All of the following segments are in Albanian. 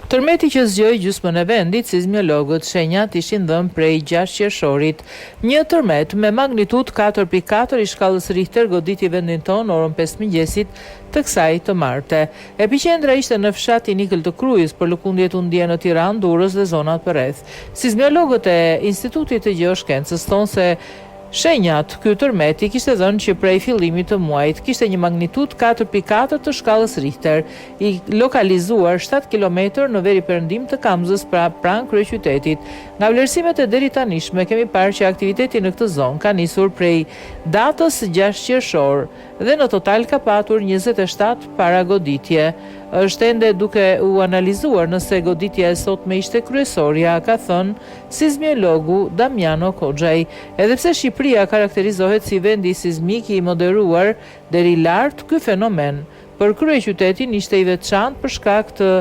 Tërmeti që zgjoi gjysmën e vendit, sismologët shenjat ishin dhënë prej 6 qershorit. Një tërmet me magnitudë 4.4 i shkallës Richter goditi vendin tonë orën 5 mëngjesit të kësaj të marte. Epiqendra ishte në fshatin Nikël të Krujës, por lëkundjet u ndjen në Tiranë, Durrës dhe zonat përreth. Sismologët e Institutit të Gjeoshkencës thonë se shenjat ky tërmeti kishte dhënë që prej fillimit të muajit kishte një magnitudë 4.4 të shkallës Richter, i lokalizuar 7 km në veriperëndim të Kamzës pranë kryeqytetit. Nga vlerësimet e deritanishme kemi parë që aktiviteti në këtë zonë ka nisur prej datës 6 qershor dhe në total ka patur 27 paragoditje. Është ende duke u analizuar nëse goditja e sotme ishte kryesorja, ka thënë sismologu Damiano Koxhaj. Edhe pse Shqipëria karakterizohet si vendi sismik i moderuar deri lart, ky fenomen për kryeqytetin ishte i veçantë për shkak të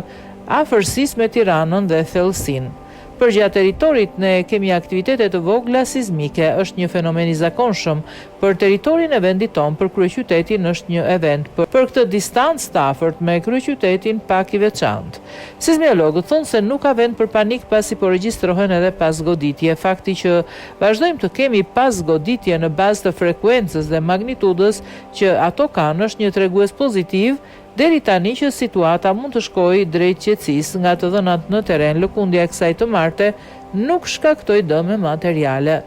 afërsisë me Tiranën dhe thellësinë. Përgjatë teritorit ne kemi aktivitete të vogla sismike, është një fenomen i zakonshëm. Për teritorin e vendit tonë, për kryeqytetin është një event, për këtë distancë të afërt me kryeqytetin pak i veçantë. Sismologët thonë se nuk ka vend për panik pasi po regjistrohen edhe pas goditje. Fakti që vazhdojmë të kemi pas goditje në bazë të frekuencës dhe magnitudës që ato kanë është një tregues pozitiv. Deri tani që situata mund të shkojë drejt qetësisë, nga të dhënat në terren, lëkundja e kësaj të marte nuk shkaktoi dëme materiale.